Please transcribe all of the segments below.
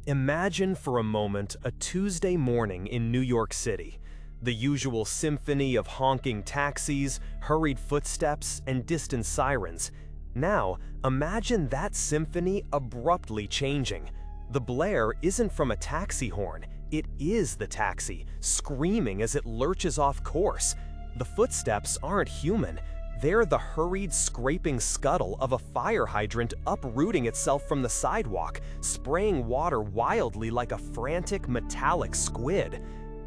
Imagine for a moment a Tuesday morning in New York City. The usual symphony of honking taxis, hurried footsteps, and distant sirens. Now, imagine that symphony abruptly changing. The blare isn't from a taxi horn, it is the taxi, screaming as it lurches off course. The footsteps aren't human. They're the hurried, scraping scuttle of a fire hydrant uprooting itself from the sidewalk, spraying water wildly like a frantic, metallic squid.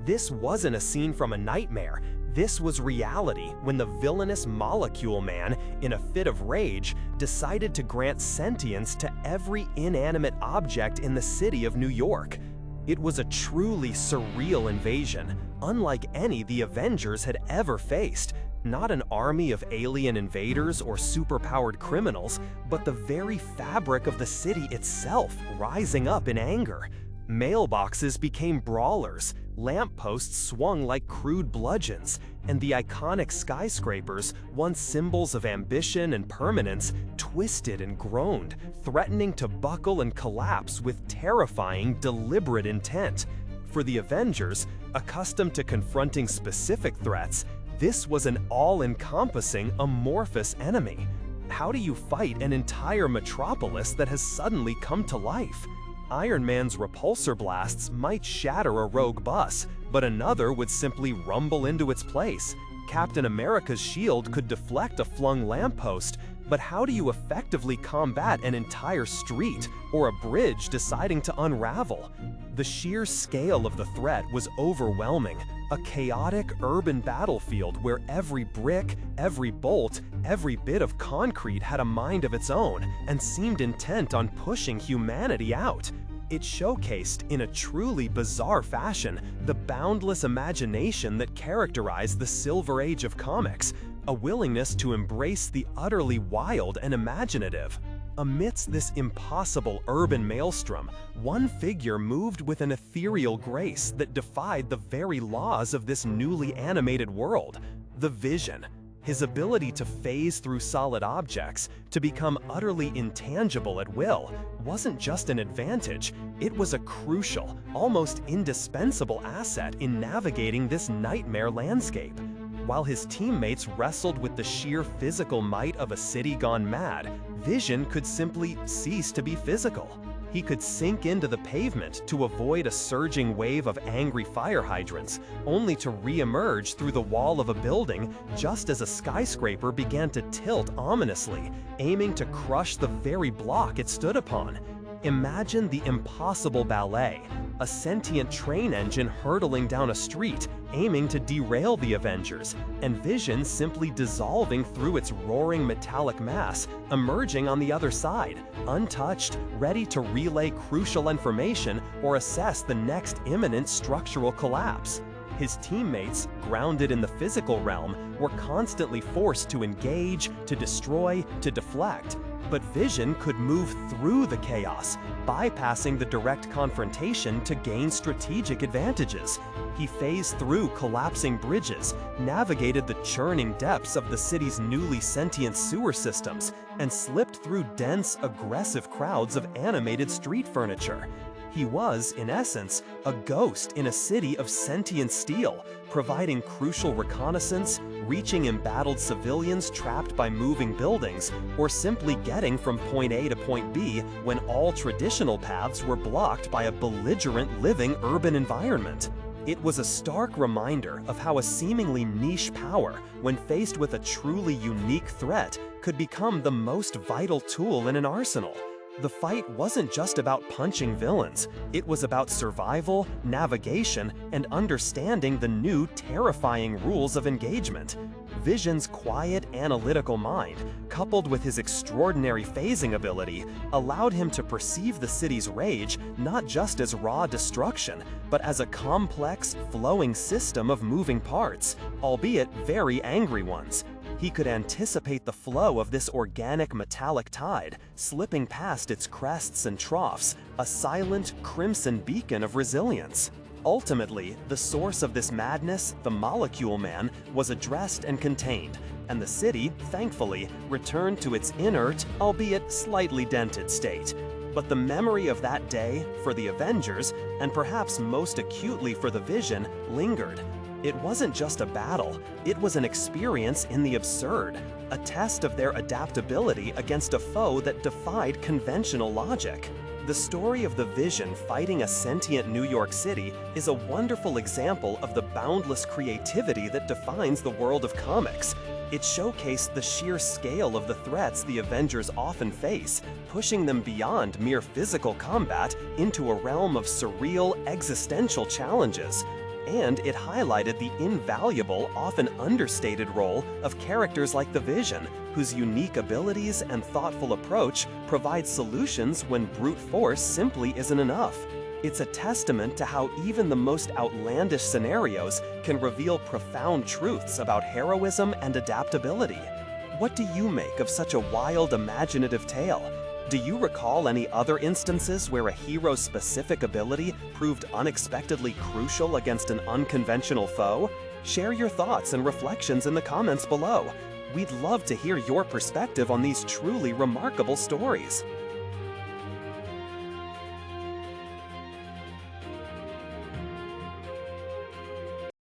This wasn't a scene from a nightmare. This was reality when the villainous Molecule Man, in a fit of rage, decided to grant sentience to every inanimate object in the city of New York. It was a truly surreal invasion, unlike any the Avengers had ever faced. Not an army of alien invaders or superpowered criminals, but the very fabric of the city itself rising up in anger. Mailboxes became brawlers, lampposts swung like crude bludgeons, and the iconic skyscrapers, once symbols of ambition and permanence, twisted and groaned, threatening to buckle and collapse with terrifying, deliberate intent. For the Avengers, accustomed to confronting specific threats, this was an all-encompassing, amorphous enemy. How do you fight an entire metropolis that has suddenly come to life? Iron Man's repulsor blasts might shatter a rogue bus, but another would simply rumble into its place. Captain America's shield could deflect a flung lamppost, but how do you effectively combat an entire street or a bridge deciding to unravel? The sheer scale of the threat was overwhelming, a chaotic urban battlefield where every brick, every bolt, every bit of concrete had a mind of its own and seemed intent on pushing humanity out. It showcased, in a truly bizarre fashion, the boundless imagination that characterized the Silver Age of comics, a willingness to embrace the utterly wild and imaginative. Amidst this impossible urban maelstrom, one figure moved with an ethereal grace that defied the very laws of this newly animated world: the Vision. His ability to phase through solid objects, to become utterly intangible at will, wasn't just an advantage, it was a crucial, almost indispensable asset in navigating this nightmare landscape. While his teammates wrestled with the sheer physical might of a city gone mad, Vision could simply cease to be physical. He could sink into the pavement to avoid a surging wave of angry fire hydrants, only to re-emerge through the wall of a building just as a skyscraper began to tilt ominously, aiming to crush the very block it stood upon. Imagine the impossible ballet, a sentient train engine hurtling down a street, aiming to derail the Avengers, and Vision simply dissolving through its roaring metallic mass, emerging on the other side, untouched, ready to relay crucial information or assess the next imminent structural collapse. His teammates, grounded in the physical realm, were constantly forced to engage, to destroy, to deflect. But Vision could move through the chaos, bypassing the direct confrontation to gain strategic advantages. He phased through collapsing bridges, navigated the churning depths of the city's newly sentient sewer systems, and slipped through dense, aggressive crowds of animated street furniture. He was, in essence, a ghost in a city of sentient steel, providing crucial reconnaissance, reaching embattled civilians trapped by moving buildings, or simply getting from point A to point B when all traditional paths were blocked by a belligerent living urban environment. It was a stark reminder of how a seemingly niche power, when faced with a truly unique threat, could become the most vital tool in an arsenal. The fight wasn't just about punching villains, it was about survival, navigation, and understanding the new, terrifying rules of engagement. Vision's quiet, analytical mind, coupled with his extraordinary phasing ability, allowed him to perceive the city's rage not just as raw destruction, but as a complex, flowing system of moving parts, albeit very angry ones. He could anticipate the flow of this organic metallic tide, slipping past its crests and troughs, a silent, crimson beacon of resilience. Ultimately, the source of this madness, the Molecule Man, was addressed and contained, and the city, thankfully, returned to its inert, albeit slightly dented state. But the memory of that day, for the Avengers, and perhaps most acutely for the Vision, lingered. It wasn't just a battle, it was an experience in the absurd, a test of their adaptability against a foe that defied conventional logic. The story of the Vision fighting a sentient New York City is a wonderful example of the boundless creativity that defines the world of comics. It showcased the sheer scale of the threats the Avengers often face, pushing them beyond mere physical combat into a realm of surreal, existential challenges. And it highlighted the invaluable, often understated role of characters like the Vision, whose unique abilities and thoughtful approach provide solutions when brute force simply isn't enough. It's a testament to how even the most outlandish scenarios can reveal profound truths about heroism and adaptability. What do you make of such a wild, imaginative tale? Do you recall any other instances where a hero's specific ability proved unexpectedly crucial against an unconventional foe? Share your thoughts and reflections in the comments below. We'd love to hear your perspective on these truly remarkable stories.